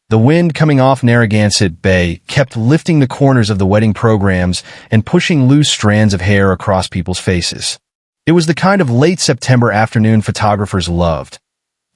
The wind coming off Narragansett Bay kept lifting the corners of the wedding programs and pushing loose strands of hair across people's faces. It was the kind of late September afternoon photographers loved.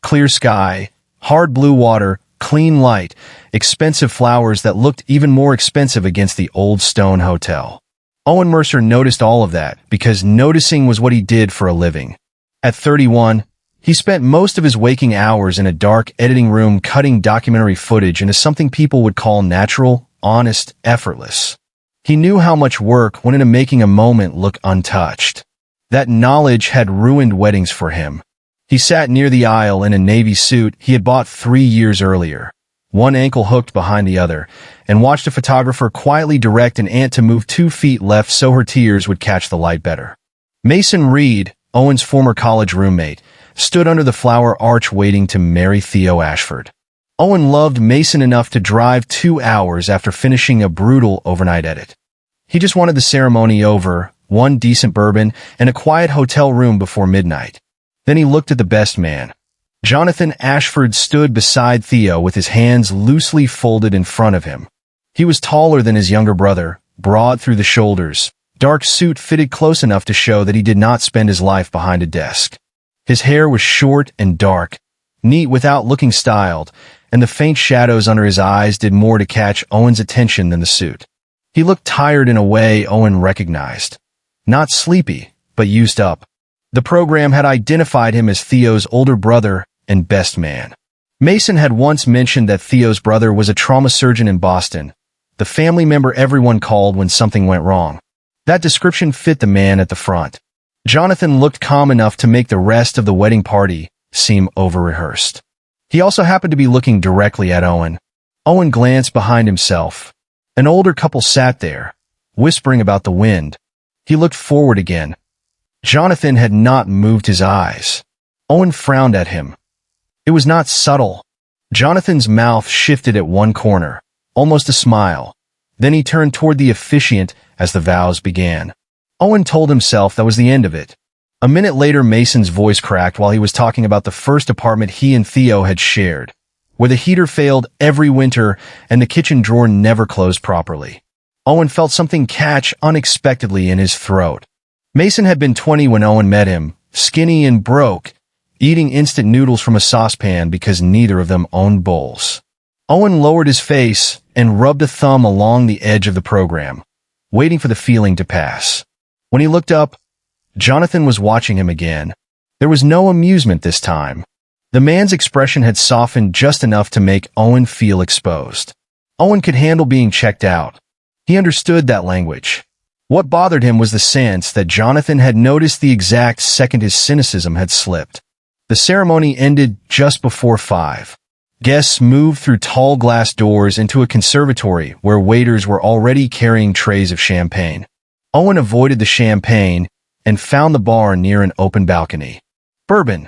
Clear sky, hard blue water, clean light, expensive flowers that looked even more expensive against the old stone hotel. Owen Mercer noticed all of that because noticing was what he did for a living. At 31, he spent most of his waking hours in a dark editing room cutting documentary footage into something people would call natural, honest, effortless. He knew how much work went into making a moment look untouched. That knowledge had ruined weddings for him. He sat near the aisle in a navy suit he had bought 3 years earlier, one ankle hooked behind the other, and watched a photographer quietly direct an ant to move 2 feet left so her tears would catch the light better. Mason Reed, Owen's former college roommate, stood under the flower arch waiting to marry Theo Ashford. Owen loved Mason enough to drive 2 hours after finishing a brutal overnight edit. He just wanted the ceremony over, one decent bourbon, and a quiet hotel room before midnight. Then he looked at the best man. Jonathan Ashford stood beside Theo with his hands loosely folded in front of him. He was taller than his younger brother, broad through the shoulders, dark suit fitted close enough to show that he did not spend his life behind a desk. His hair was short and dark, neat without looking styled, and the faint shadows under his eyes did more to catch Owen's attention than the suit. He looked tired in a way Owen recognized. Not sleepy, but used up. The program had identified him as Theo's older brother and best man. Mason had once mentioned that Theo's brother was a trauma surgeon in Boston, the family member everyone called when something went wrong. That description fit the man at the front. Jonathan looked calm enough to make the rest of the wedding party seem over-rehearsed. He also happened to be looking directly at Owen. Owen glanced behind himself. An older couple sat there, whispering about the wind. He looked forward again. Jonathan had not moved his eyes. Owen frowned at him. It was not subtle. Jonathan's mouth shifted at one corner, almost a smile. Then he turned toward the officiant as the vows began. Owen told himself that was the end of it. A minute later, Mason's voice cracked while he was talking about the first apartment he and Theo had shared, where the heater failed every winter and the kitchen drawer never closed properly. Owen felt something catch unexpectedly in his throat. Mason had been 20 when Owen met him, skinny and broke, eating instant noodles from a saucepan because neither of them owned bowls. Owen lowered his face and rubbed a thumb along the edge of the program, waiting for the feeling to pass. When he looked up, Jonathan was watching him again. There was no amusement this time. The man's expression had softened just enough to make Owen feel exposed. Owen could handle being checked out. He understood that language. What bothered him was the sense that Jonathan had noticed the exact second his cynicism had slipped. The ceremony ended just before 5. Guests moved through tall glass doors into a conservatory where waiters were already carrying trays of champagne. Owen avoided the champagne and found the bar near an open balcony. Bourbon.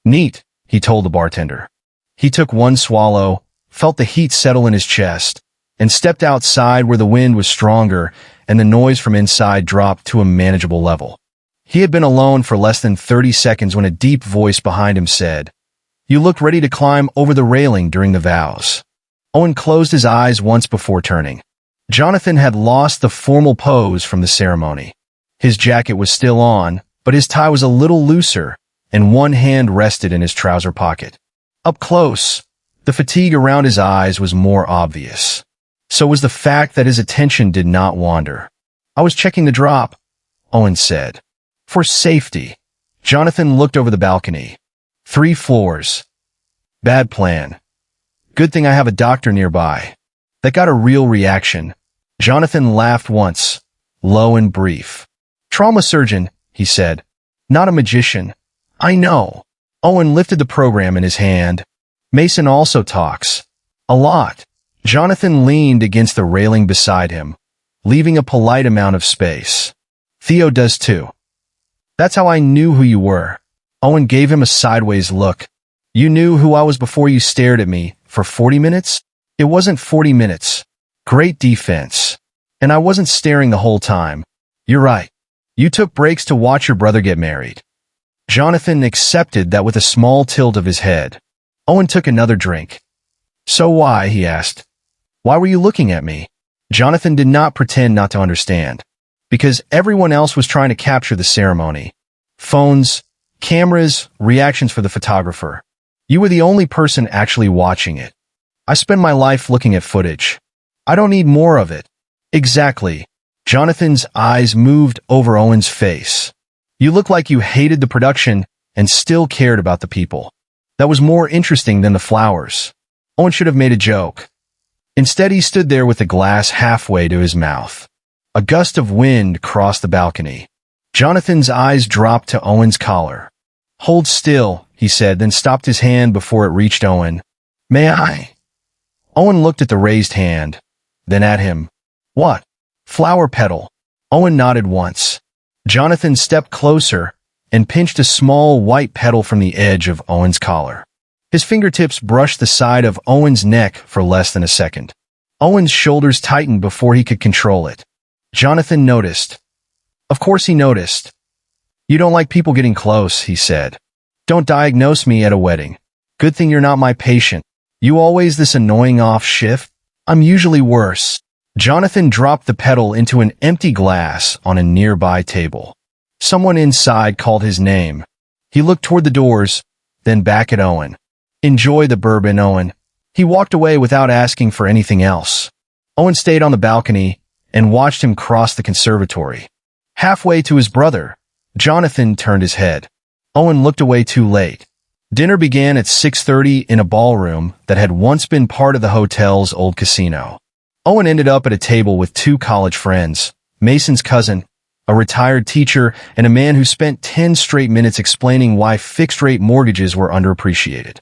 Neat, he told the bartender. He took one swallow, felt the heat settle in his chest, and stepped outside where the wind was stronger and the noise from inside dropped to a manageable level. He had been alone for less than 30 seconds when a deep voice behind him said, "You looked ready to climb over the railing during the vows." Owen closed his eyes once before turning. Jonathan had lost the formal pose from the ceremony. His jacket was still on, but his tie was a little looser, and one hand rested in his trouser pocket. Up close, the fatigue around his eyes was more obvious. So was the fact that his attention did not wander. "I was checking the drop," Owen said. "For safety." Jonathan looked over the balcony. 3 floors. Bad plan. Good thing I have a doctor nearby. That got a real reaction. Jonathan laughed once, low and brief. "Trauma surgeon," he said. "Not a magician." "I know." Owen lifted the program in his hand. "Mason also talks. A lot." Jonathan leaned against the railing beside him, leaving a polite amount of space. "Theo does too." "That's how I knew who you were." Owen gave him a sideways look. "You knew who I was before you stared at me for 40 minutes? It wasn't 40 minutes. Great defense. And I wasn't staring the whole time. You're right. You took breaks to watch your brother get married." Jonathan accepted that with a small tilt of his head. Owen took another drink. "So why?" he asked. "Why were you looking at me?" Jonathan did not pretend not to understand. Because everyone else was trying to capture the ceremony. Phones, cameras, reactions for the photographer. You were the only person actually watching it. I spend my life looking at footage. I don't need more of it. Exactly. Jonathan's eyes moved over Owen's face. You look like you hated the production and still cared about the people. That was more interesting than the flowers. Owen should have made a joke. Instead, he stood there with the glass halfway to his mouth. A gust of wind crossed the balcony. Jonathan's eyes dropped to Owen's collar. "Hold still," he said, then stopped his hand before it reached Owen. "May I?" Owen looked at the raised hand, then at him. "What?" "Flower petal." Owen nodded once. Jonathan stepped closer and pinched a small white petal from the edge of Owen's collar. His fingertips brushed the side of Owen's neck for less than a second. Owen's shoulders tightened before he could control it. Jonathan noticed. Of course he noticed. "You don't like people getting close," he said. "Don't diagnose me at a wedding. Good thing you're not my patient. You always this annoying off shift? I'm usually worse." Jonathan dropped the petal into an empty glass on a nearby table. Someone inside called his name. He looked toward the doors, then back at Owen. "Enjoy the bourbon, Owen." He walked away without asking for anything else. Owen stayed on the balcony and watched him cross the conservatory. Halfway to his brother, Jonathan turned his head. Owen looked away too late. Dinner began at 6:30 in a ballroom that had once been part of the hotel's old casino. Owen ended up at a table with two college friends, Mason's cousin, a retired teacher, and a man who spent 10 straight minutes explaining why fixed-rate mortgages were underappreciated.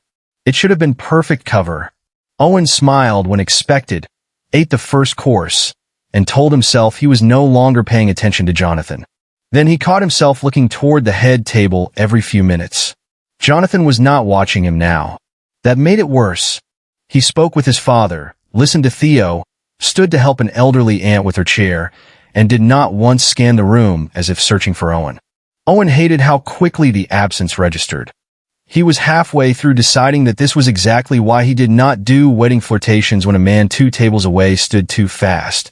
It should have been perfect cover. Owen smiled when expected, ate the first course, and told himself he was no longer paying attention to Jonathan. Then he caught himself looking toward the head table every few minutes. Jonathan was not watching him now. That made it worse. He spoke with his father, listened to Theo, stood to help an elderly aunt with her chair, and did not once scan the room as if searching for Owen. Owen hated how quickly the absence registered. He was halfway through deciding that this was exactly why he did not do wedding flirtations when a man 2 tables away stood too fast,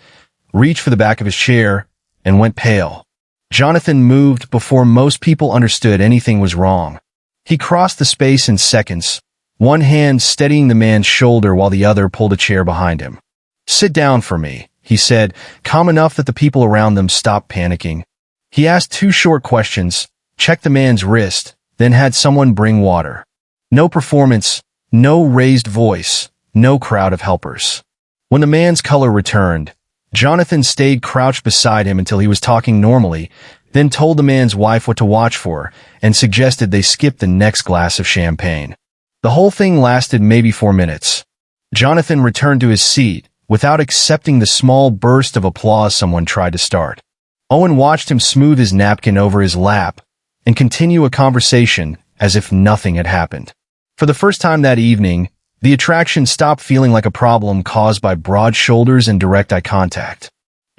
reached for the back of his chair, and went pale. Jonathan moved before most people understood anything was wrong. He crossed the space in seconds, one hand steadying the man's shoulder while the other pulled a chair behind him. "Sit down for me," he said, calm enough that the people around them stopped panicking. He asked 2 short questions, checked the man's wrist, then had someone bring water. No performance, no raised voice, no crowd of helpers. When the man's color returned, Jonathan stayed crouched beside him until he was talking normally, then told the man's wife what to watch for, and suggested they skip the next glass of champagne. The whole thing lasted maybe 4 minutes. Jonathan returned to his seat, without accepting the small burst of applause someone tried to start. Owen watched him smooth his napkin over his lap and continue a conversation as if nothing had happened. For the first time that evening, the attraction stopped feeling like a problem caused by broad shoulders and direct eye contact.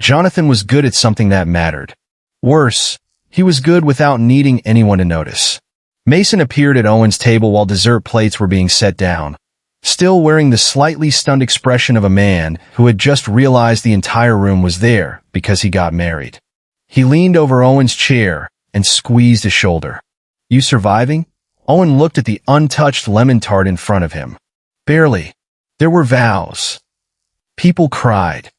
Jonathan was good at something that mattered. Worse, he was good without needing anyone to notice. Mason appeared at Owen's table while dessert plates were being set down, still wearing the slightly stunned expression of a man who had just realized the entire room was there because he got married. He leaned over Owen's chair and squeezed his shoulder. "You surviving?" Owen looked at the untouched lemon tart in front of him. "Barely. There were vows. People cried.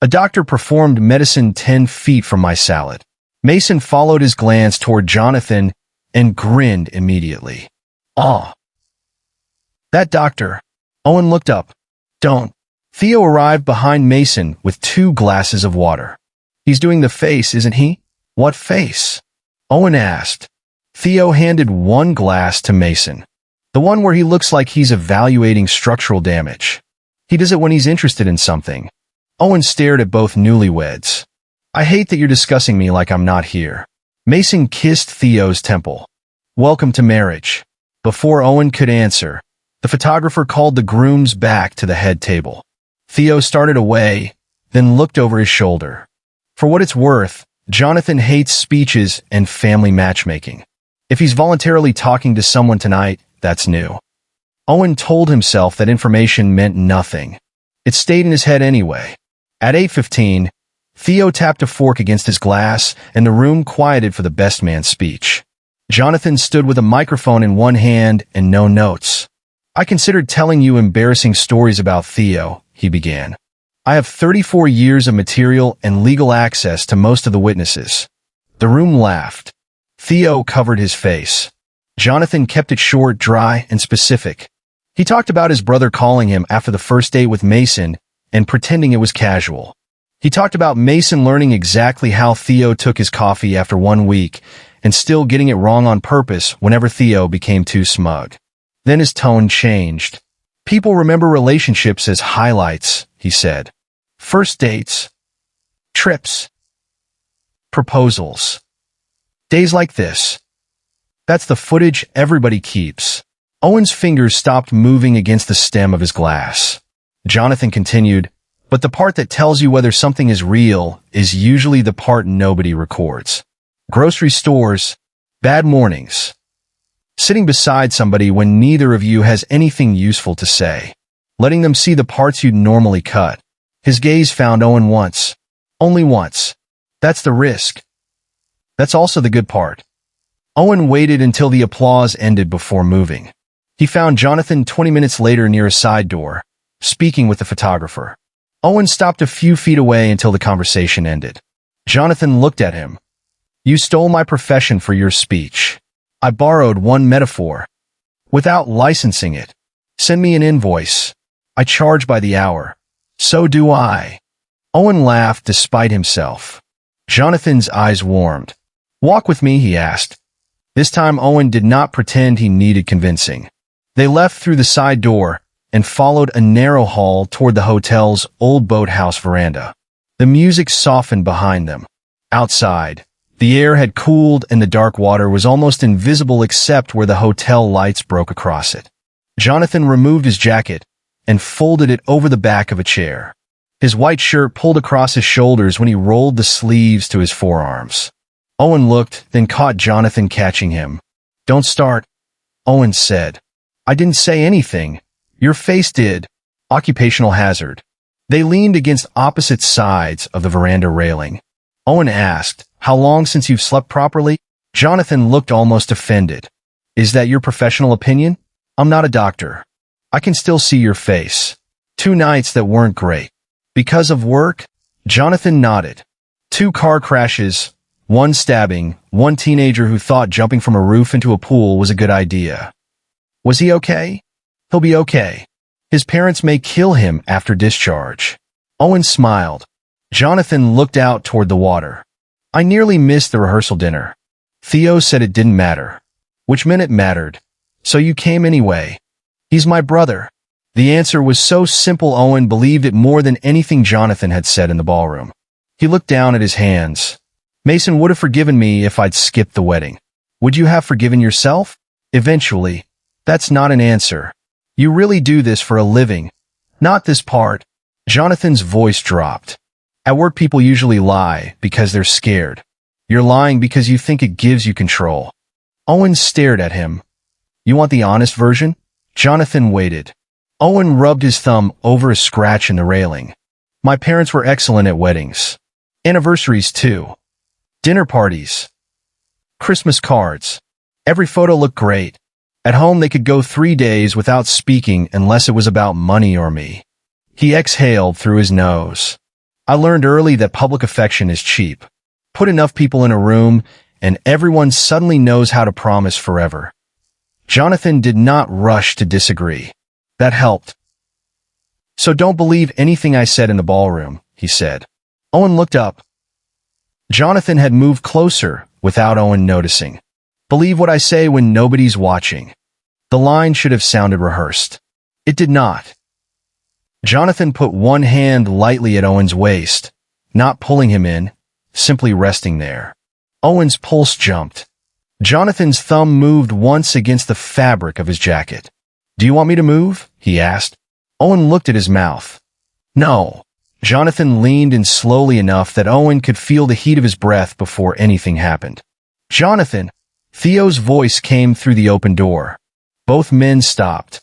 A doctor performed medicine 10 feet from my salad." Mason followed his glance toward Jonathan and grinned immediately. "Ah. That doctor." Owen looked up. "Don't." Theo arrived behind Mason with 2 glasses of water. "He's doing the face, isn't he?" "What face?" Owen asked. Theo handed 1 glass to Mason. "The one where he looks like he's evaluating structural damage. He does it when he's interested in something." Owen stared at both newlyweds. "I hate that you're discussing me like I'm not here." Mason kissed Theo's temple. "Welcome to marriage." Before Owen could answer, the photographer called the grooms back to the head table. Theo started away, then looked over his shoulder. For what it's worth, Jonathan hates speeches and family matchmaking. If he's voluntarily talking to someone tonight, that's new. Owen told himself that information meant nothing. It stayed in his head anyway. At 8:15, Theo tapped a fork against his glass, and the room quieted for the best man's speech. Jonathan stood with a microphone in one hand and no notes. "I considered telling you embarrassing stories about Theo," he began. "I have 34 years of material and legal access to most of the witnesses." The room laughed. Theo covered his face. Jonathan kept it short, dry, and specific. He talked about his brother calling him after the first date with Mason and pretending it was casual. He talked about Mason learning exactly how Theo took his coffee after 1 week and still getting it wrong on purpose whenever Theo became too smug. Then his tone changed. "People remember relationships as highlights," he said. "First dates, trips, proposals. Days like this. That's the footage everybody keeps." Owen's fingers stopped moving against the stem of his glass. Jonathan continued, "But the part that tells you whether something is real is usually the part nobody records. Grocery stores, bad mornings. Sitting beside somebody when neither of you has anything useful to say. Letting them see the parts you'd normally cut." His gaze found Owen once. Only once. "That's the risk. That's also the good part." Owen waited until the applause ended before moving. He found Jonathan 20 minutes later near a side door, speaking with the photographer. Owen stopped a few feet away until the conversation ended. Jonathan looked at him. "You stole my profession for your speech. I borrowed one metaphor. Without licensing it. Send me an invoice. I charge by the hour. So do I." Owen laughed despite himself. Jonathan's eyes warmed. "Walk with me," he asked. This time Owen did not pretend he needed convincing. They left through the side door and followed a narrow hall toward the hotel's old boathouse veranda. The music softened behind them. Outside, the air had cooled and the dark water was almost invisible except where the hotel lights broke across it. Jonathan removed his jacket and folded it over the back of a chair. His white shirt pulled across his shoulders when he rolled the sleeves to his forearms. Owen looked, then caught Jonathan catching him. "Don't start," Owen said. "I didn't say anything. Your face did. Occupational hazard." They leaned against opposite sides of the veranda railing. Owen asked, "How long since you've slept properly?" Jonathan looked almost offended. "Is that your professional opinion? I'm not a doctor. I can still see your face. 2 nights that weren't great. Because of work?" Jonathan nodded. 2 car crashes, 1 stabbing, 1 teenager who thought jumping from a roof into a pool was a good idea. Was he okay? He'll be okay. His parents may kill him after discharge. Owen smiled. Jonathan looked out toward the water. "I nearly missed the rehearsal dinner. Theo said it didn't matter." "Which meant it mattered. So you came anyway." "He's my brother." The answer was so simple Owen believed it more than anything Jonathan had said in the ballroom. He looked down at his hands. "Mason would have forgiven me if I'd skipped the wedding. Would you have forgiven yourself?" "Eventually." "That's not an answer. You really do this for a living." "Not this part." Jonathan's voice dropped. "At work people usually lie because they're scared. You're lying because you think it gives you control." Owen stared at him. "You want the honest version?" Jonathan waited. Owen rubbed his thumb over a scratch in the railing. "My parents were excellent at weddings. Anniversaries too. Dinner parties. Christmas cards. Every photo looked great. At home they could go 3 days without speaking unless it was about money or me." He exhaled through his nose. "I learned early that public affection is cheap. Put enough people in a room, and everyone suddenly knows how to promise forever." Jonathan did not rush to disagree. That helped. "So don't believe anything I said in the ballroom," he said. Owen looked up. Jonathan had moved closer without Owen noticing. "Believe what I say when nobody's watching." The line should have sounded rehearsed. It did not. Jonathan put one hand lightly at Owen's waist, not pulling him in, simply resting there. Owen's pulse jumped. Jonathan's thumb moved once against the fabric of his jacket. "Do you want me to move?" he asked. Owen looked at his mouth. "No." Jonathan leaned in slowly enough that Owen could feel the heat of his breath before anything happened. "Jonathan!" Theo's voice came through the open door. Both men stopped.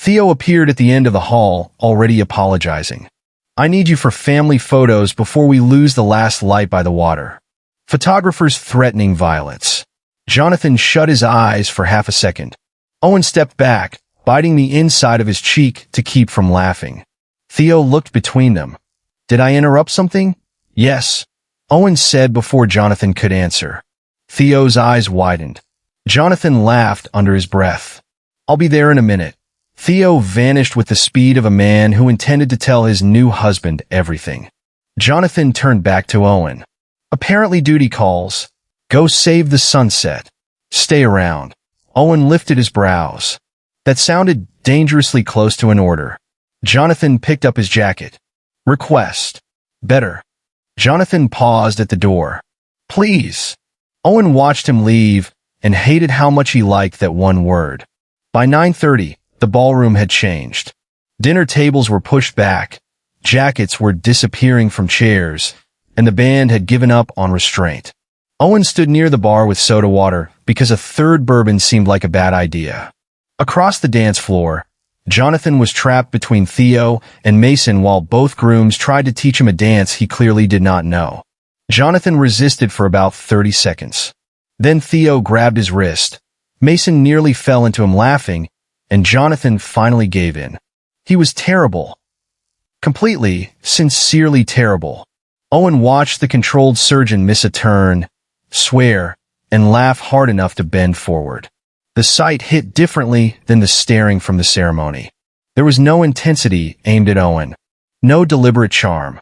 Theo appeared at the end of the hall, already apologizing. I need you for family photos before we lose the last light by the water. Photographers threatening violence. Jonathan shut his eyes for half a second. Owen stepped back, biting the inside of his cheek to keep from laughing. Theo looked between them. Did I interrupt something? Yes, Owen said before Jonathan could answer. Theo's eyes widened. Jonathan laughed under his breath. I'll be there in a minute. Theo vanished with the speed of a man who intended to tell his new husband everything. Jonathan turned back to Owen. Apparently duty calls. Go save the sunset. Stay around. Owen lifted his brows. That sounded dangerously close to an order. Jonathan picked up his jacket. Request. Better. Jonathan paused at the door. Please. Owen watched him leave and hated how much he liked that one word. By 9:30, the ballroom had changed. Dinner tables were pushed back, jackets were disappearing from chairs, and the band had given up on restraint. Owen stood near the bar with soda water because a third bourbon seemed like a bad idea. Across the dance floor, Jonathan was trapped between Theo and Mason while both grooms tried to teach him a dance he clearly did not know. Jonathan resisted for about 30 seconds. Then Theo grabbed his wrist. Mason nearly fell into him laughing, and Jonathan finally gave in. He was terrible. Completely, sincerely terrible. Owen watched the controlled surgeon miss a turn, swear, and laugh hard enough to bend forward. The sight hit differently than the staring from the ceremony. There was no intensity aimed at Owen. No deliberate charm.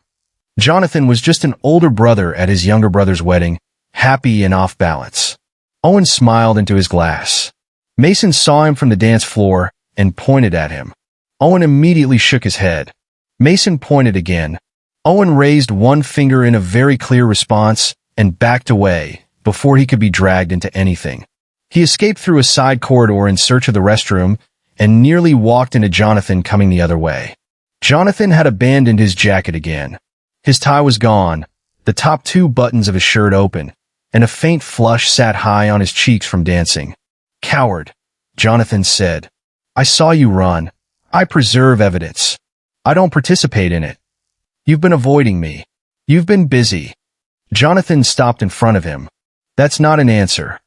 Jonathan was just an older brother at his younger brother's wedding, happy and off balance. Owen smiled into his glass. Mason saw him from the dance floor and pointed at him. Owen immediately shook his head. Mason pointed again. Owen raised one finger in a very clear response and backed away before he could be dragged into anything. He escaped through a side corridor in search of the restroom and nearly walked into Jonathan coming the other way. Jonathan had abandoned his jacket again. His tie was gone, the top two buttons of his shirt open, and a faint flush sat high on his cheeks from dancing. Coward, Jonathan said. I saw you run. I preserve evidence. I don't participate in it. You've been avoiding me. You've been busy. Jonathan stopped in front of him. That's not an answer.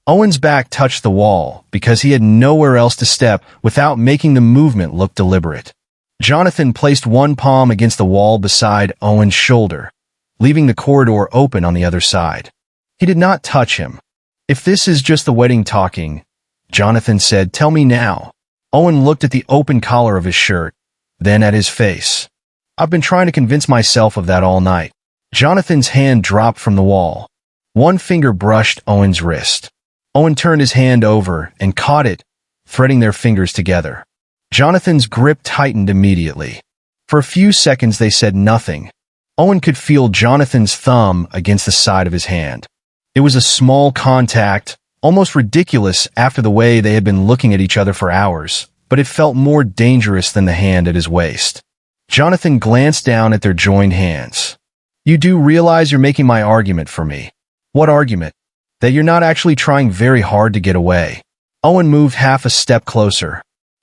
Owen's back touched the wall because he had nowhere else to step without making the movement look deliberate. Jonathan placed one palm against the wall beside Owen's shoulder, leaving the corridor open on the other side. He did not touch him. If this is just the wedding talking, Jonathan said, tell me now. Owen looked at the open collar of his shirt, then at his face. I've been trying to convince myself of that all night. Jonathan's hand dropped from the wall. One finger brushed Owen's wrist. Owen turned his hand over and caught it, threading their fingers together. Jonathan's grip tightened immediately. For a few seconds they said nothing. Owen could feel Jonathan's thumb against the side of his hand. It was a small contact, almost ridiculous after the way they had been looking at each other for hours, but it felt more dangerous than the hand at his waist. Jonathan glanced down at their joined hands. You do realize you're making my argument for me. What argument? That you're not actually trying very hard to get away. Owen moved half a step closer.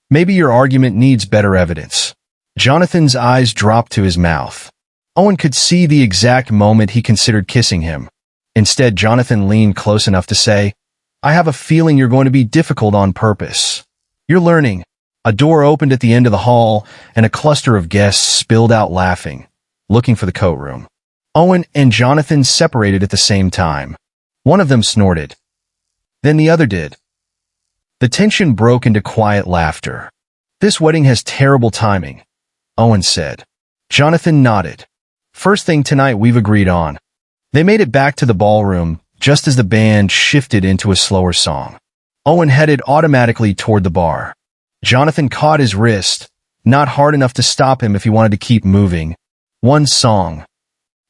Maybe your argument needs better evidence. Jonathan's eyes dropped to his mouth. Owen could see the exact moment he considered kissing him. Instead, Jonathan leaned close enough to say, I have a feeling you're going to be difficult on purpose. You're learning. A door opened at the end of the hall, and a cluster of guests spilled out laughing, looking for the coat room. Owen and Jonathan separated at the same time. One of them snorted. Then the other did. The tension broke into quiet laughter. This wedding has terrible timing, Owen said. Jonathan nodded. First thing tonight we've agreed on. They made it back to the ballroom just as the band shifted into a slower song. Owen headed automatically toward the bar. Jonathan caught his wrist, not hard enough to stop him if he wanted to keep moving. One song.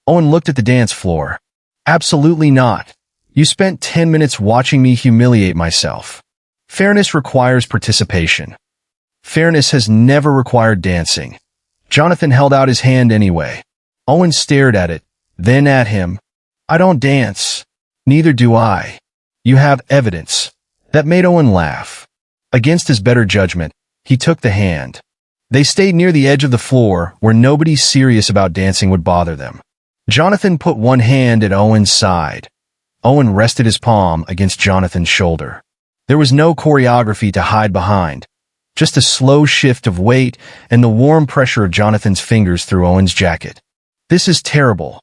Owen looked at the dance floor. Absolutely not. You spent 10 minutes watching me humiliate myself. Fairness requires participation. Fairness has never required dancing. Jonathan held out his hand anyway. Owen stared at it, then at him. I don't dance. Neither do I. You have evidence. That made Owen laugh. Against his better judgment, He took the hand. They stayed near the edge of the floor where nobody serious about dancing would bother them. Jonathan put one hand at Owen's side. Owen rested his palm against Jonathan's shoulder. There was no choreography to hide behind, just a slow shift of weight and the warm pressure of Jonathan's fingers through Owen's jacket. "This is terrible,"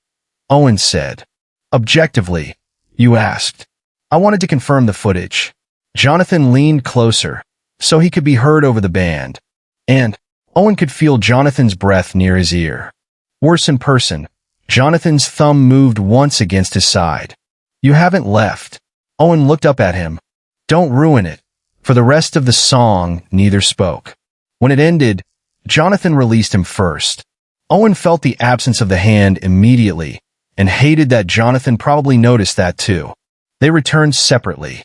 Owen said. "Objectively," you asked. I wanted to confirm the footage. Jonathan leaned closer, so he could be heard over the band, and Owen could feel Jonathan's breath near his ear. Worse in person, Jonathan's thumb moved once against his side. "You haven't left." Owen looked up at him. "Don't ruin it." For the rest of the song, neither spoke. When it ended, Jonathan released him first. Owen felt the absence of the hand immediately and hated that Jonathan probably noticed that too. They returned separately.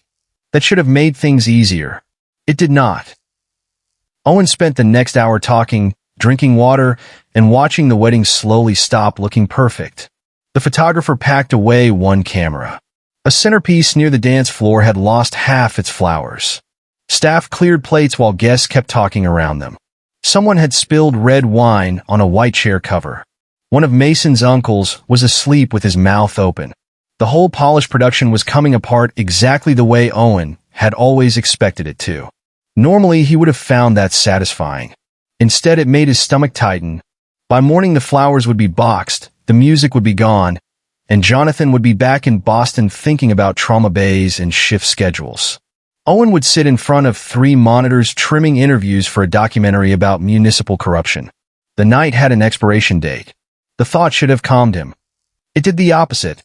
That should have made things easier. It did not. Owen spent the next hour talking, drinking water, and watching the wedding slowly stop looking perfect. The photographer packed away one camera. A centerpiece near the dance floor had lost half its flowers. Staff cleared plates while guests kept talking around them. Someone had spilled red wine on a white chair cover. One of Mason's uncles was asleep with his mouth open. The whole polished production was coming apart exactly the way Owen had always expected it to. Normally, he would have found that satisfying. Instead, it made his stomach tighten. By morning, the flowers would be boxed, the music would be gone, and Jonathan would be back in Boston thinking about trauma bays and shift schedules. Owen would sit in front of 3 monitors trimming interviews for a documentary about municipal corruption. The night had an expiration date. The thought should have calmed him. It did the opposite.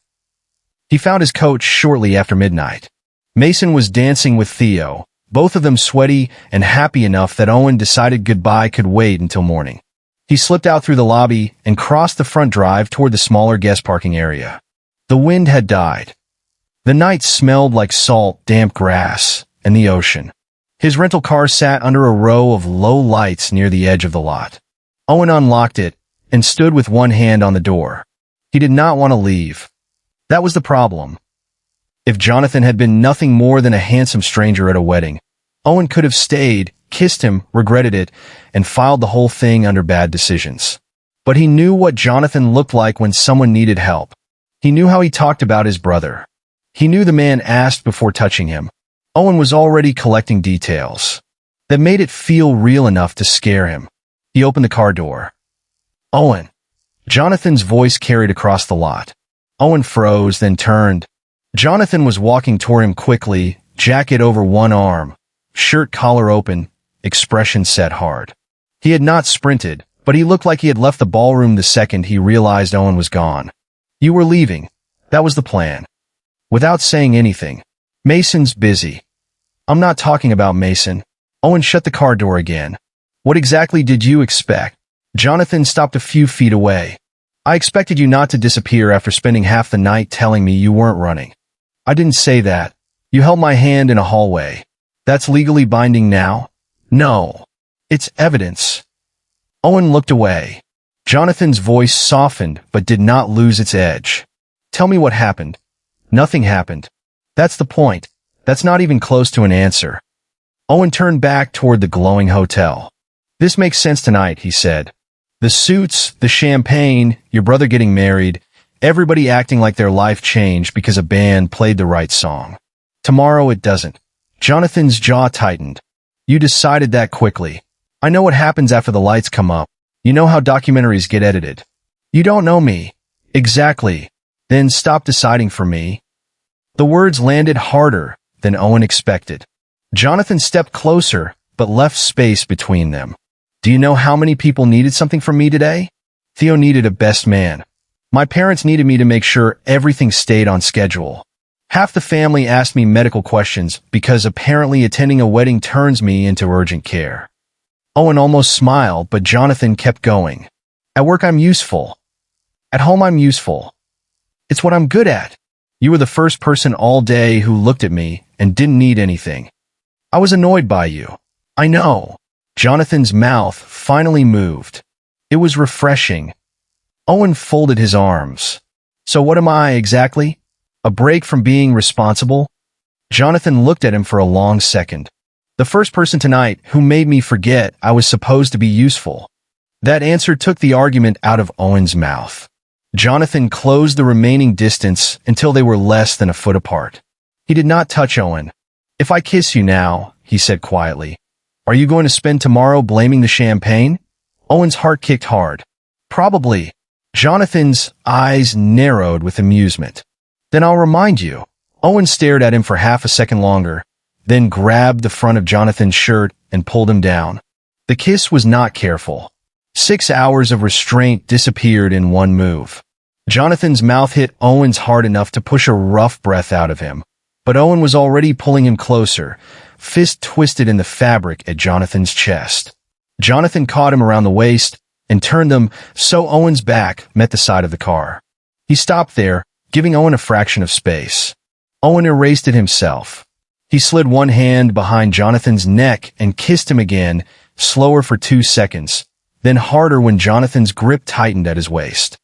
He found his coach shortly after midnight. Mason was dancing with Theo, both of them sweaty and happy enough that Owen decided goodbye could wait until morning. He slipped out through the lobby and crossed the front drive toward the smaller guest parking area. The wind had died. The night smelled like salt, damp grass, and the ocean. His rental car sat under a row of low lights near the edge of the lot. Owen unlocked it and stood with one hand on the door. He did not want to leave. That was the problem. If Jonathan had been nothing more than a handsome stranger at a wedding, Owen could have stayed, kissed him, regretted it, and filed the whole thing under bad decisions. But he knew what Jonathan looked like when someone needed help. He knew how he talked about his brother. He knew the man asked before touching him. Owen was already collecting details that made it feel real enough to scare him. He opened the car door. "Owen." Jonathan's voice carried across the lot. Owen froze, then turned. Jonathan was walking toward him quickly, jacket over one arm, shirt collar open, expression set hard. He had not sprinted, but he looked like he had left the ballroom the second he realized Owen was gone. "You were leaving. That was the plan." Without saying anything, "Mason's busy." "I'm not talking about Mason." Owen shut the car door again. "What exactly did you expect?" Jonathan stopped a few feet away. "I expected you not to disappear after spending half the night telling me you weren't running." "I didn't say that. You held my hand in a hallway. That's legally binding now?" "No. It's evidence." Owen looked away. Jonathan's voice softened but did not lose its edge. "Tell me what happened." "Nothing happened." "That's the point. That's not even close to an answer." Owen turned back toward the glowing hotel. "This makes sense tonight," he said. "The suits, the champagne, your brother getting married, everybody acting like their life changed because a band played the right song. Tomorrow it doesn't." Jonathan's jaw tightened. "You decided that quickly. I know what happens after the lights come up. You know how documentaries get edited." "You don't know me." "Exactly. Then stop deciding for me." The words landed harder than Owen expected. Jonathan stepped closer, but left space between them. "Do you know how many people needed something from me today?" "Theo needed a best man. My parents needed me to make sure everything stayed on schedule. Half the family asked me medical questions because apparently attending a wedding turns me into urgent care." Owen almost smiled, but Jonathan kept going. "At work I'm useful. At home I'm useful. It's what I'm good at. You were the first person all day who looked at me and didn't need anything. I was annoyed by you." "I know." Jonathan's mouth finally moved. It was refreshing. Owen folded his arms. "So what am I exactly? A break from being responsible?" Jonathan looked at him for a long second. The first person tonight who made me forget I was supposed to be useful. That answer took the argument out of Owen's mouth. Jonathan closed the remaining distance until they were less than a foot apart. He did not touch Owen. "If I kiss you now," he said quietly, "are you going to spend tomorrow blaming the champagne?" Owen's heart kicked hard. "Probably." Jonathan's eyes narrowed with amusement. "Then I'll remind you." Owen stared at him for half a second longer, then grabbed the front of Jonathan's shirt and pulled him down. The kiss was not careful. 6 hours of restraint disappeared in one move. Jonathan's mouth hit Owen's hard enough to push a rough breath out of him, but Owen was already pulling him closer, fist twisted in the fabric at Jonathan's chest. Jonathan caught him around the waist and turned them so Owen's back met the side of the car. He stopped there, giving Owen a fraction of space. Owen erased it himself. He slid one hand behind Jonathan's neck and kissed him again, slower for 2 seconds, then harder when Jonathan's grip tightened at his waist.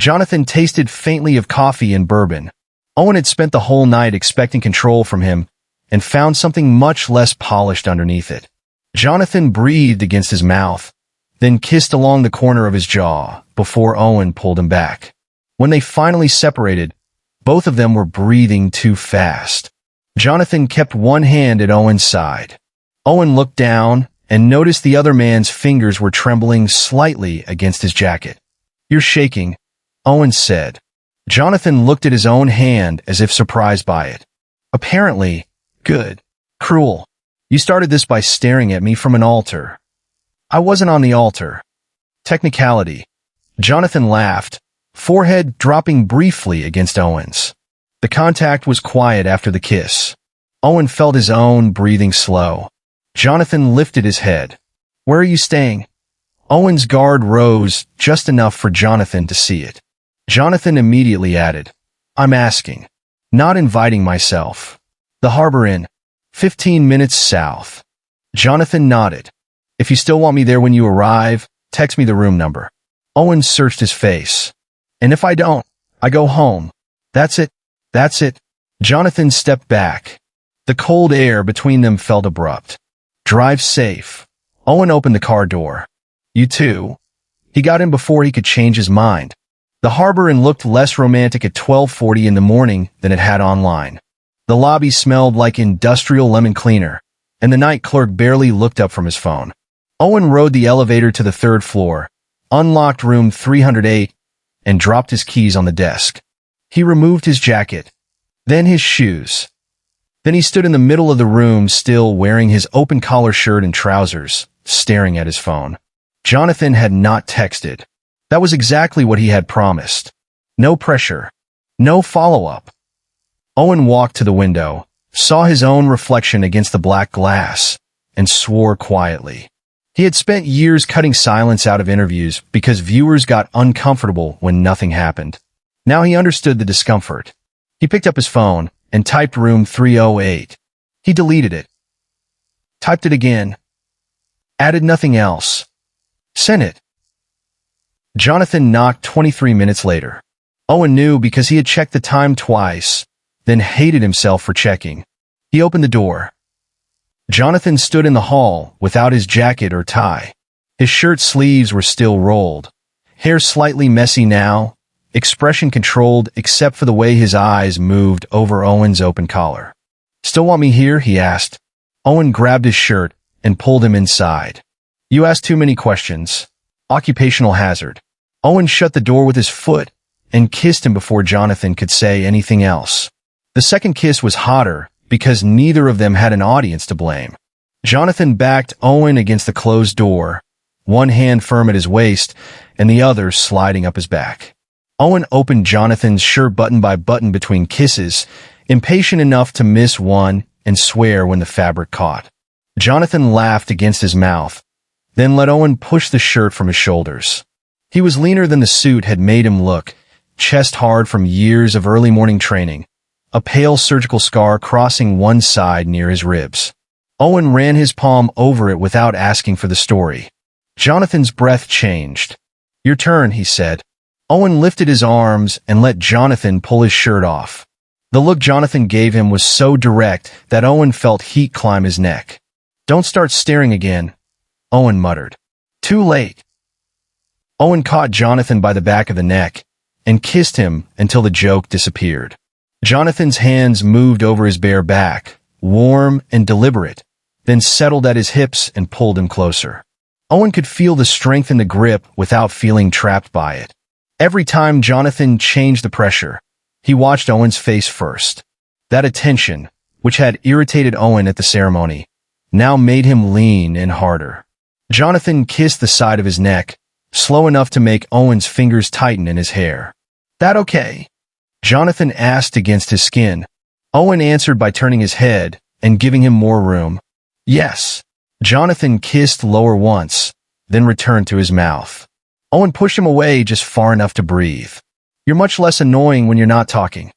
Jonathan tasted faintly of coffee and bourbon. Owen had spent the whole night expecting control from him and found something much less polished underneath it. Jonathan breathed against his mouth, then kissed along the corner of his jaw before Owen pulled him back. When they finally separated, both of them were breathing too fast. Jonathan kept one hand at Owen's side. Owen looked down and noticed the other man's fingers were trembling slightly against his jacket. "You're shaking," Owen said. Jonathan looked at his own hand as if surprised by it. "Apparently, good. Cruel. You started this by staring at me from an altar." "I wasn't on the altar." "Technicality." Jonathan laughed, forehead dropping briefly against Owen's. The contact was quiet after the kiss. Owen felt his own breathing slow. Jonathan lifted his head. "Where are you staying?" Owen's guard rose just enough for Jonathan to see it. Jonathan immediately added, "I'm asking, not inviting myself." "The Harbor Inn, 15 minutes south." Jonathan nodded. "If you still want me there when you arrive, text me the room number." Owen searched his face. "And if I don't, I go home. That's it. That's it." Jonathan stepped back. The cold air between them felt abrupt. "Drive safe." Owen opened the car door. "You too." He got in before he could change his mind. The Harbor Inn looked less romantic at 12:40 in the morning than it had online. The lobby smelled like industrial lemon cleaner, and the night clerk barely looked up from his phone. Owen rode the elevator to the 3rd floor, unlocked room 308, and dropped his keys on the desk. He removed his jacket, then his shoes. Then he stood in the middle of the room, still wearing his open collar shirt and trousers, staring at his phone. Jonathan had not texted. That was exactly what he had promised. No pressure. No follow-up. Owen walked to the window, saw his own reflection against the black glass, and swore quietly. He had spent years cutting silence out of interviews because viewers got uncomfortable when nothing happened. Now he understood the discomfort. He picked up his phone and typed room 308. He deleted it. Typed it again. Added nothing else. Sent it. Jonathan knocked 23 minutes later. Owen knew because he had checked the time twice, then hated himself for checking. He opened the door. Jonathan stood in the hall without his jacket or tie. His shirt sleeves were still rolled. Hair slightly messy now, expression controlled except for the way his eyes moved over Owen's open collar. "Still want me here?" he asked. Owen grabbed his shirt and pulled him inside. "You asked too many questions." Occupational hazard. Owen shut the door with his foot and kissed him before Jonathan could say anything else. The second kiss was hotter because neither of them had an audience to blame. Jonathan backed Owen against the closed door, one hand firm at his waist and the other sliding up his back. Owen opened Jonathan's shirt button by button between kisses, impatient enough to miss one and swear when the fabric caught. Jonathan laughed against his mouth, then let Owen push the shirt from his shoulders. He was leaner than the suit had made him look, chest hard from years of early morning training, a pale surgical scar crossing one side near his ribs. Owen ran his palm over it without asking for the story. Jonathan's breath changed. "Your turn," he said. Owen lifted his arms and let Jonathan pull his shirt off. The look Jonathan gave him was so direct that Owen felt heat climb his neck. Don't start staring again, Owen muttered. Too late. Owen caught Jonathan by the back of the neck and kissed him until the joke disappeared. Jonathan's hands moved over his bare back, warm and deliberate, then settled at his hips and pulled him closer. Owen could feel the strength in the grip without feeling trapped by it. Every time Jonathan changed the pressure, he watched Owen's face first. That attention, which had irritated Owen at the ceremony, now made him lean in harder. Jonathan kissed the side of his neck, slow enough to make Owen's fingers tighten in his hair. That okay? Jonathan asked against his skin. Owen answered by turning his head and giving him more room. Yes. Jonathan kissed lower once, then returned to his mouth. Owen pushed him away just far enough to breathe. You're much less annoying when you're not talking.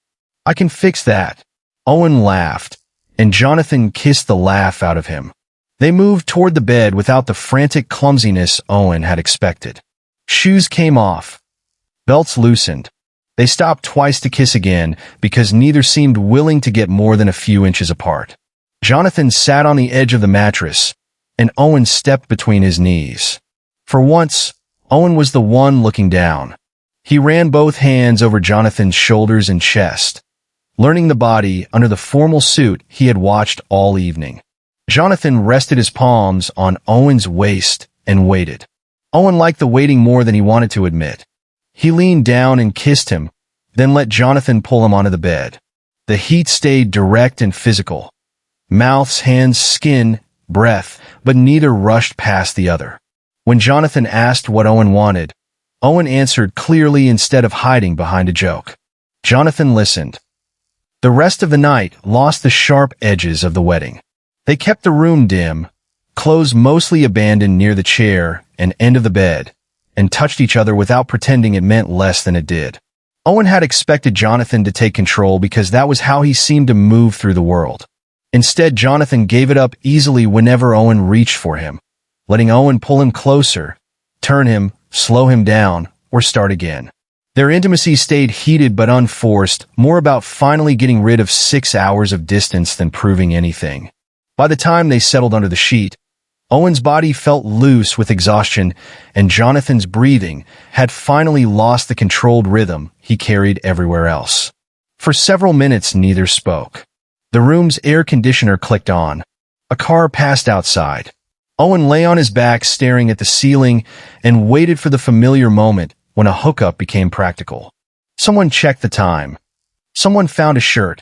I can fix that. Owen laughed, and Jonathan kissed the laugh out of him. They moved toward the bed without the frantic clumsiness Owen had expected. Shoes came off. Belts loosened. They stopped twice to kiss again because neither seemed willing to get more than a few inches apart. Jonathan sat on the edge of the mattress, and Owen stepped between his knees. For once, Owen was the one looking down. He ran both hands over Jonathan's shoulders and chest, learning the body under the formal suit he had watched all evening. Jonathan rested his palms on Owen's waist and waited. Owen liked the waiting more than he wanted to admit. He leaned down and kissed him, then let Jonathan pull him onto the bed. The heat stayed direct and physical. Mouths, hands, skin, breath, but neither rushed past the other. When Jonathan asked what Owen wanted, Owen answered clearly instead of hiding behind a joke. Jonathan listened. The rest of the night lost the sharp edges of the wedding. They kept the room dim, clothes mostly abandoned near the chair and end of the bed, and touched each other without pretending it meant less than it did. Owen had expected Jonathan to take control because that was how he seemed to move through the world. Instead, Jonathan gave it up easily whenever Owen reached for him, letting Owen pull him closer, turn him, slow him down, or start again. Their intimacy stayed heated but unforced, more about finally getting rid of 6 hours of distance than proving anything. By the time they settled under the sheet, Owen's body felt loose with exhaustion, and Jonathan's breathing had finally lost the controlled rhythm he carried everywhere else. For several minutes, neither spoke. The room's air conditioner clicked on. A car passed outside. Owen lay on his back staring at the ceiling and waited for the familiar moment when a hookup became practical. Someone checked the time. Someone found a shirt.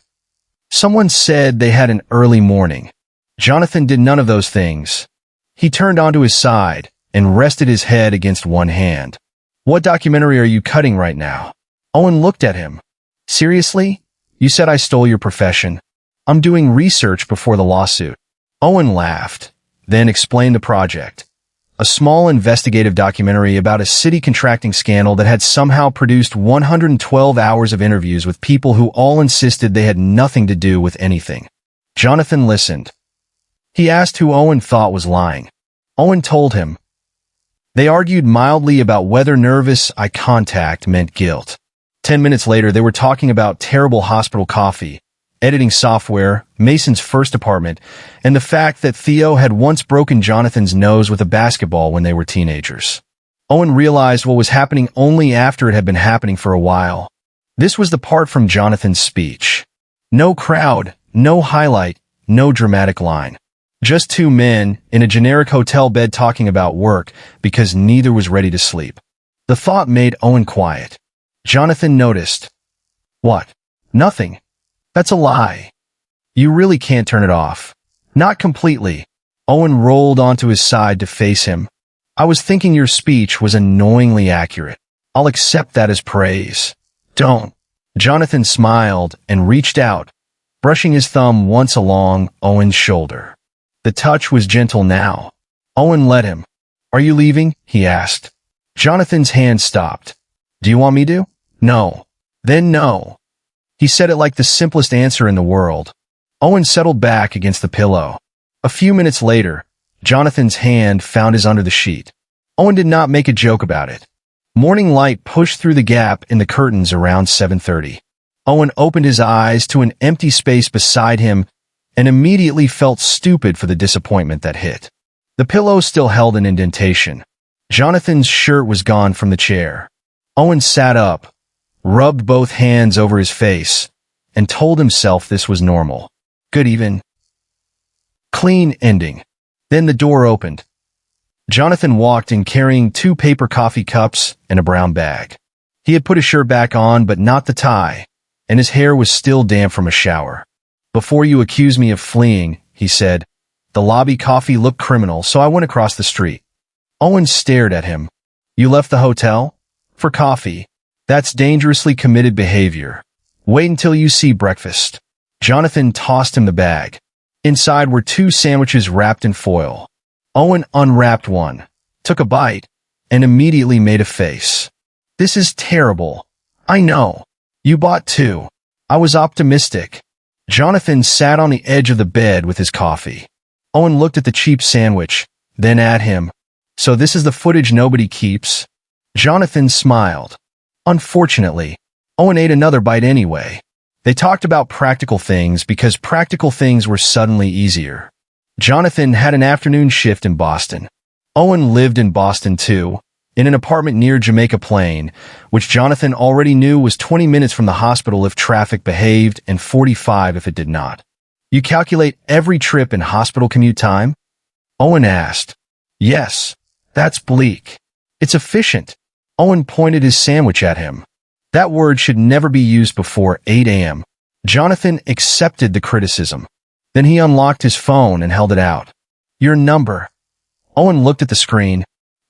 Someone said they had an early morning. Jonathan did none of those things. He turned onto his side and rested his head against one hand. What documentary are you cutting right now? Owen looked at him. Seriously? You said I stole your profession. I'm doing research before the lawsuit. Owen laughed, then explained the project. A small investigative documentary about a city contracting scandal that had somehow produced 112 hours of interviews with people who all insisted they had nothing to do with anything. Jonathan listened. He asked who Owen thought was lying. Owen told him. They argued mildly about whether nervous eye contact meant guilt. 10 minutes later, they were talking about terrible hospital coffee, editing software, Mason's first apartment, and the fact that Theo had once broken Jonathan's nose with a basketball when they were teenagers. Owen realized what was happening only after it had been happening for a while. This was the part from Jonathan's speech. No crowd, no highlight, no dramatic line. Just two men in a generic hotel bed talking about work because neither was ready to sleep. The thought made Owen quiet. Jonathan noticed. What? Nothing. That's a lie. You really can't turn it off. Not completely. Owen rolled onto his side to face him. I was thinking your speech was annoyingly accurate. I'll accept that as praise. Don't. Jonathan smiled and reached out, brushing his thumb once along Owen's shoulder. The touch was gentle now. Owen let him. Are you leaving? He asked. Jonathan's hand stopped. Do you want me to? No. Then no. He said it like the simplest answer in the world. Owen settled back against the pillow. A few minutes later, Jonathan's hand found his under the sheet. Owen did not make a joke about it. Morning light pushed through the gap in the curtains around 7:30. Owen opened his eyes to an empty space beside him and immediately felt stupid for the disappointment that hit. The pillow still held an indentation. Jonathan's shirt was gone from the chair. Owen sat up, rubbed both hands over his face, and told himself this was normal. Good even. Clean ending. Then the door opened. Jonathan walked in carrying 2 paper coffee cups and a brown bag. He had put his shirt back on, but not the tie, and his hair was still damp from a shower. Before you accuse me of fleeing, he said, the lobby coffee looked criminal, so I went across the street. Owen stared at him. You left the hotel? For coffee. That's dangerously committed behavior. Wait until you see breakfast. Jonathan tossed him the bag. Inside were 2 sandwiches wrapped in foil. Owen unwrapped one, took a bite, and immediately made a face. This is terrible. I know. You bought 2. I was optimistic. Jonathan sat on the edge of the bed with his coffee. Owen looked at the cheap sandwich, then at him. So this is the footage nobody keeps? Jonathan smiled. Unfortunately, Owen ate another bite anyway. They talked about practical things because practical things were suddenly easier. Jonathan had an afternoon shift in Boston. Owen lived in Boston too, in an apartment near Jamaica Plain, which Jonathan already knew was 20 minutes from the hospital if traffic behaved and 45 if it did not. You calculate every trip in hospital commute time? Owen asked. Yes, that's bleak. It's efficient. Owen pointed his sandwich at him. That word should never be used before 8 a.m. Jonathan accepted the criticism. Then he unlocked his phone and held it out. Your number. Owen looked at the screen.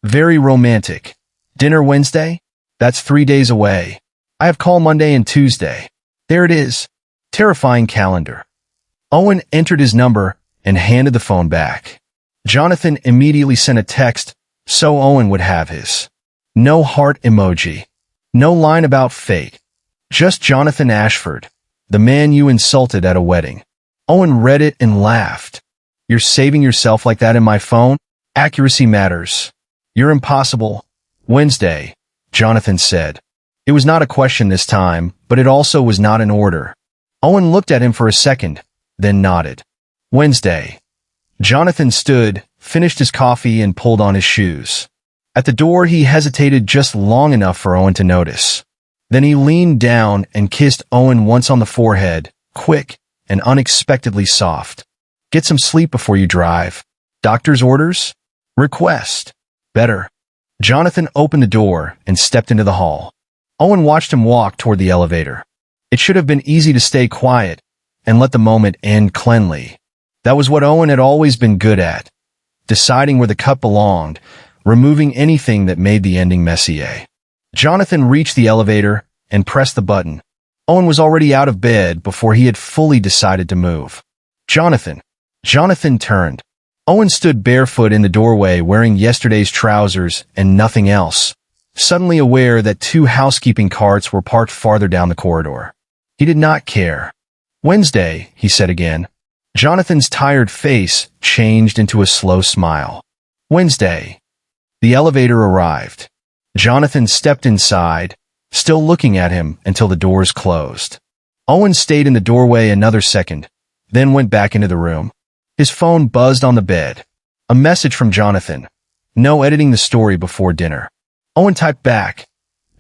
Very romantic. Dinner Wednesday? That's 3 days away. I have call Monday and Tuesday. There it is. Terrifying calendar. Owen entered his number and handed the phone back. Jonathan immediately sent a text, so Owen would have his. No heart emoji. No line about fate. Just Jonathan Ashford, the man you insulted at a wedding. Owen read it and laughed. You're saving yourself like that in my phone? Accuracy matters. You're impossible. Wednesday, Jonathan said. It was not a question this time, but it also was not an order. Owen looked at him for a second, then nodded. Wednesday. Jonathan stood, finished his coffee, and pulled on his shoes. At the door, he hesitated just long enough for Owen to notice. Then he leaned down and kissed Owen once on the forehead, quick and unexpectedly soft. Get some sleep before you drive. Doctor's orders? Request. Better. Jonathan opened the door and stepped into the hall. Owen watched him walk toward the elevator. It should have been easy to stay quiet and let the moment end cleanly. That was what Owen had always been good at. Deciding where the cup belonged, removing anything that made the ending messy. Jonathan reached the elevator and pressed the button. Owen was already out of bed before he had fully decided to move. Jonathan. Jonathan turned. Owen stood barefoot in the doorway wearing yesterday's trousers and nothing else, suddenly aware that 2 housekeeping carts were parked farther down the corridor. He did not care. Wednesday, he said again. Jonathan's tired face changed into a slow smile. Wednesday. The elevator arrived. Jonathan stepped inside, still looking at him until the doors closed. Owen stayed in the doorway another second, then went back into the room. His phone buzzed on the bed. A message from Jonathan. No editing the story before dinner. Owen typed back.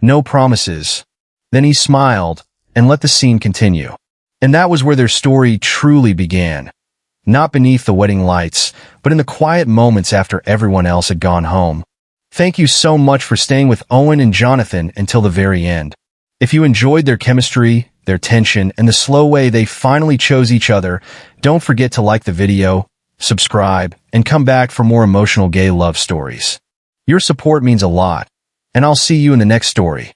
No promises. Then he smiled and let the scene continue. And that was where their story truly began. Not beneath the wedding lights, but in the quiet moments after everyone else had gone home. Thank you so much for staying with Owen and Jonathan until the very end. If you enjoyed their chemistry, their tension, and the slow way they finally chose each other, don't forget to like the video, subscribe, and come back for more emotional gay love stories. Your support means a lot, and I'll see you in the next story.